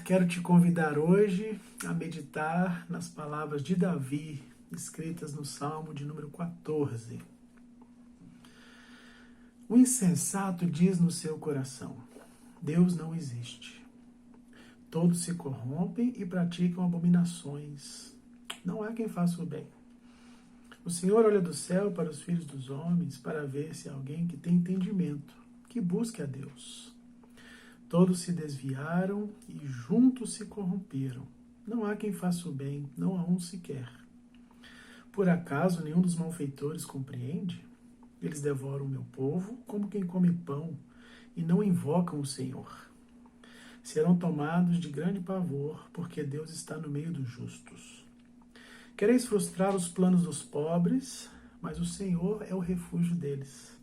quero te convidar hoje a meditar nas palavras de Davi, escritas no Salmo de número 14. O insensato diz no seu coração: Deus não existe. Todos se corrompem e praticam abominações. Não há quem faça o bem. O Senhor olha do céu para os filhos dos homens para ver se há alguém que tem entendimento, que busque a Deus. Todos se desviaram e juntos se corromperam. Não há quem faça o bem, não há um sequer. Por acaso nenhum dos malfeitores compreende? Eles devoram o meu povo como quem come pão e não invocam o Senhor. Serão tomados de grande pavor, porque Deus está no meio dos justos. Quereis frustrar os planos dos pobres, mas o Senhor é o refúgio deles.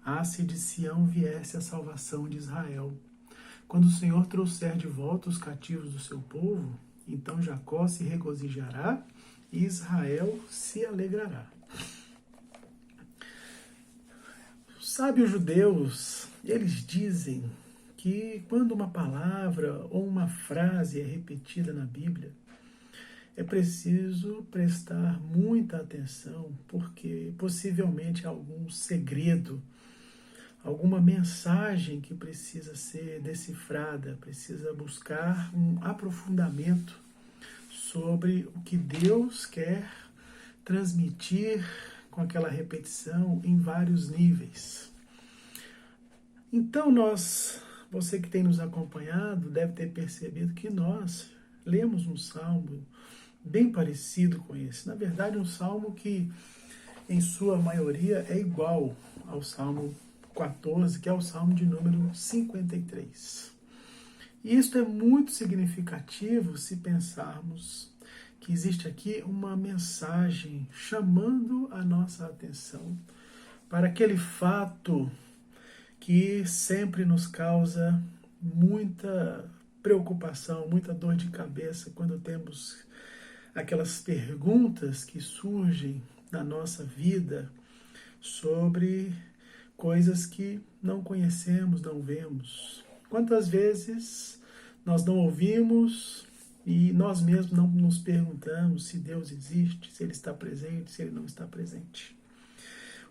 Ah, se de Sião viesse a salvação de Israel! Quando o Senhor trouxer de volta os cativos do seu povo, então Jacó se regozijará e Israel se alegrará. Os sábios judeus, eles dizem que quando uma palavra ou uma frase é repetida na Bíblia, é preciso prestar muita atenção, porque possivelmente há algum segredo, alguma mensagem que precisa ser decifrada, precisa buscar um aprofundamento sobre o que Deus quer transmitir com aquela repetição em vários níveis. Então você que tem nos acompanhado, deve ter percebido que nós lemos um salmo bem parecido com esse. Na verdade, um salmo que, em sua maioria, é igual ao Salmo 14, que é o Salmo de número 53. E isto é muito significativo se pensarmos que existe aqui uma mensagem chamando a nossa atenção para aquele fato que sempre nos causa muita preocupação, muita dor de cabeça quando temos aquelas perguntas que surgem na nossa vida sobre coisas que não conhecemos, não vemos. Quantas vezes nós não ouvimos e nós mesmos não nos perguntamos se Deus existe, se Ele está presente, se Ele não está presente.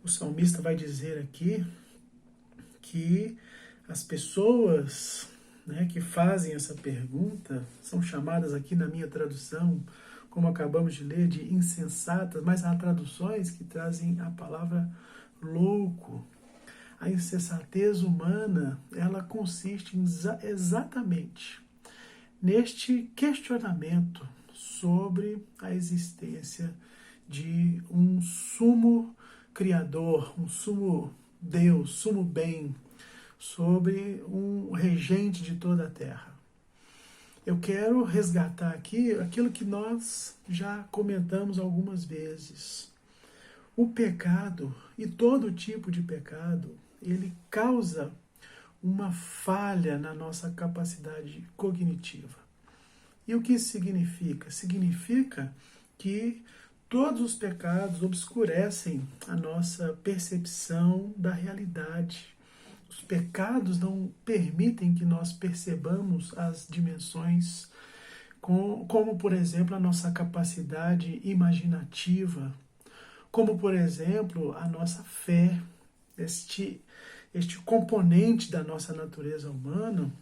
O salmista vai dizer aqui que as pessoas, que fazem essa pergunta são chamadas aqui na minha tradução, como acabamos de ler, de insensatas, mas há traduções que trazem a palavra louco. A insensatez humana, ela consiste exatamente neste questionamento sobre a existência de um sumo criador, um sumo Deus, sumo bem, sobre um regente de toda a terra. Eu quero resgatar aqui aquilo que nós já comentamos algumas vezes. O pecado, e todo tipo de pecado, ele causa uma falha na nossa capacidade cognitiva. E o que isso significa? Significa que todos os pecados obscurecem a nossa percepção da realidade. Os pecados não permitem que nós percebamos as dimensões, como por exemplo, a nossa capacidade imaginativa, como por exemplo, a nossa fé, este componente da nossa natureza humana,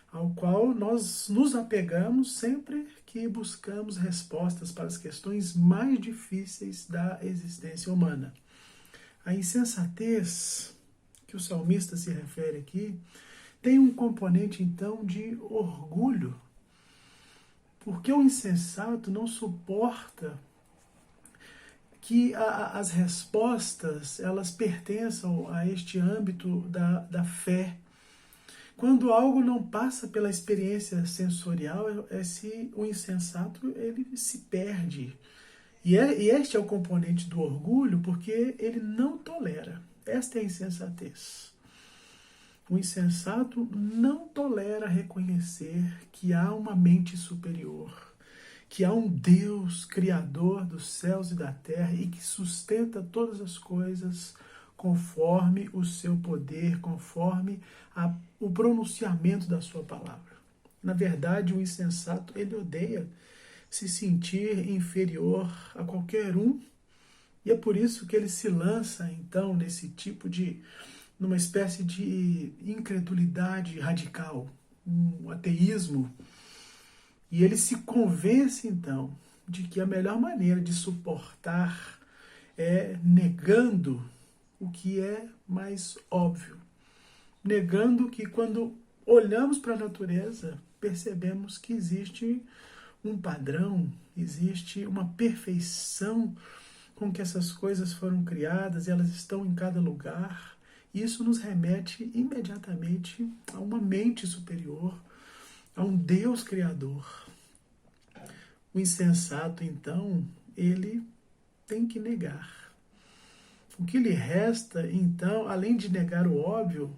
ao qual nós nos apegamos sempre que buscamos respostas para as questões mais difíceis da existência humana. A insensatez que o salmista se refere aqui tem um componente, então, de orgulho, porque o insensato não suporta que as respostas elas pertençam a este âmbito da fé. Quando algo não passa pela experiência sensorial, o insensato ele se perde. E este é o componente do orgulho, porque ele não tolera. Esta é a insensatez. O insensato não tolera reconhecer que há uma mente superior, que há um Deus criador dos céus e da terra e que sustenta todas as coisas conforme o seu poder, conforme o pronunciamento da sua palavra. Na verdade, o insensato, ele odeia se sentir inferior a qualquer um, e é por isso que ele se lança, então, numa espécie de incredulidade radical, um ateísmo, e ele se convence, então, de que a melhor maneira de suportar é negando o que é mais óbvio, negando que quando olhamos para a natureza, percebemos que existe um padrão, existe uma perfeição com que essas coisas foram criadas e elas estão em cada lugar. Isso nos remete imediatamente a uma mente superior, a um Deus criador. O insensato, então, ele tem que negar. O que lhe resta, então, além de negar o óbvio,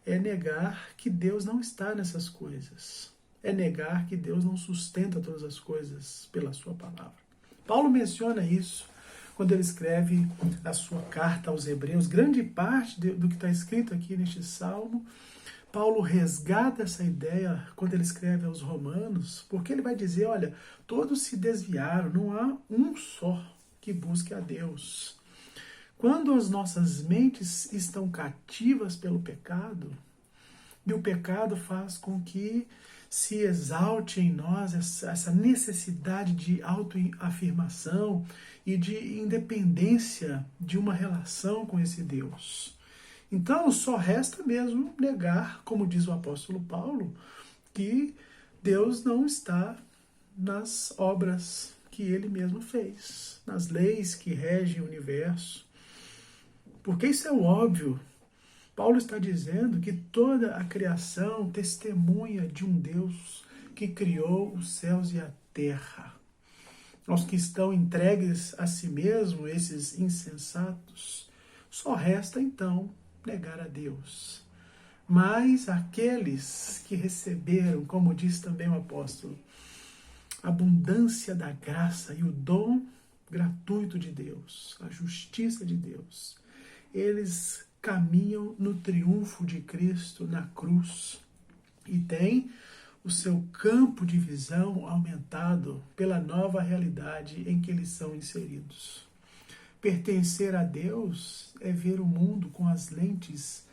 é negar que Deus não está nessas coisas. É negar que Deus não sustenta todas as coisas pela sua palavra. Paulo menciona isso quando ele escreve a sua carta aos Hebreus. Grande parte do que está escrito aqui neste salmo, Paulo resgata essa ideia quando ele escreve aos Romanos, porque ele vai dizer, olha, todos se desviaram, não há um só que busque a Deus. Quando as nossas mentes estão cativas pelo pecado, e o pecado faz com que se exalte em nós essa necessidade de autoafirmação e de independência de uma relação com esse Deus. Então, só resta mesmo negar, como diz o apóstolo Paulo, que Deus não está nas obras que ele mesmo fez, nas leis que regem o universo. Porque isso é o óbvio. Paulo está dizendo que toda a criação testemunha de um Deus que criou os céus e a terra. Aos que estão entregues a si mesmo, esses insensatos, só resta então negar a Deus. Mas aqueles que receberam, como diz também o apóstolo, a abundância da graça e o dom gratuito de Deus, a justiça de Deus, eles caminham no triunfo de Cristo na cruz e têm o seu campo de visão aumentado pela nova realidade em que eles são inseridos. Pertencer a Deus é ver o mundo com as lentes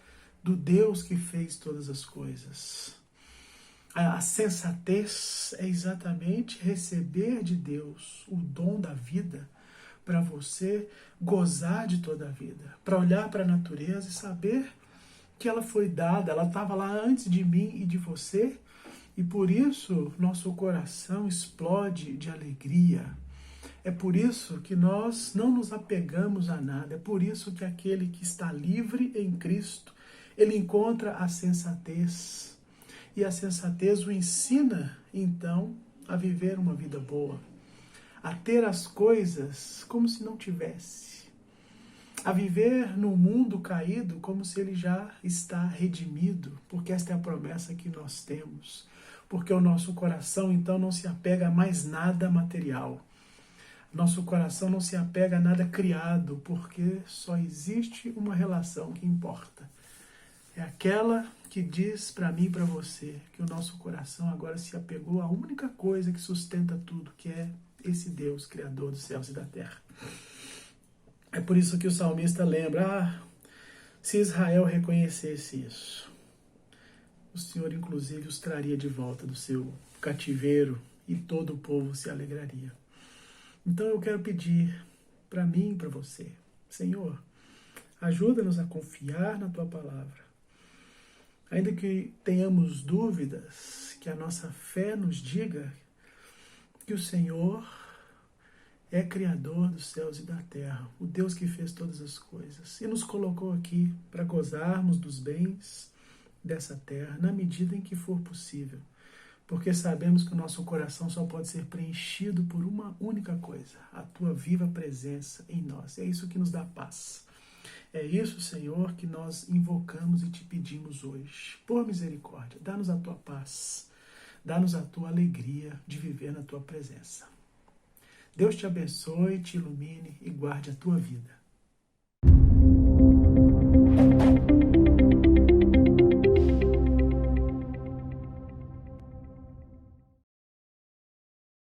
do Deus que fez todas as coisas. A sensatez é exatamente receber de Deus o dom da vida para você gozar de toda a vida, para olhar para a natureza e saber que ela foi dada, ela estava lá antes de mim e de você, e por isso nosso coração explode de alegria. É por isso que nós não nos apegamos a nada, é por isso que aquele que está livre em Cristo, ele encontra a sensatez, e a sensatez o ensina, então, a viver uma vida boa, a ter as coisas como se não tivesse, a viver no mundo caído como se ele já está redimido, porque esta é a promessa que nós temos, porque o nosso coração então não se apega a mais nada material, nosso coração não se apega a nada criado, porque só existe uma relação que importa, é aquela que diz para mim e para você que o nosso coração agora se apegou à única coisa que sustenta tudo, que é esse Deus, Criador dos céus e da terra. É por isso que o salmista lembra, se Israel reconhecesse isso, o Senhor inclusive os traria de volta do seu cativeiro e todo o povo se alegraria. Então eu quero pedir para mim e para você, Senhor, ajuda-nos a confiar na Tua palavra. Ainda que tenhamos dúvidas, que a nossa fé nos diga que o Senhor é Criador dos céus e da terra, o Deus que fez todas as coisas e nos colocou aqui para gozarmos dos bens dessa terra na medida em que for possível, porque sabemos que o nosso coração só pode ser preenchido por uma única coisa, a Tua viva presença em nós. É isso que nos dá paz. É isso, Senhor, que nós invocamos e te pedimos hoje. Por misericórdia, dá-nos a Tua paz, dá-nos a Tua alegria de viver na Tua presença. Deus te abençoe, te ilumine e guarde a tua vida.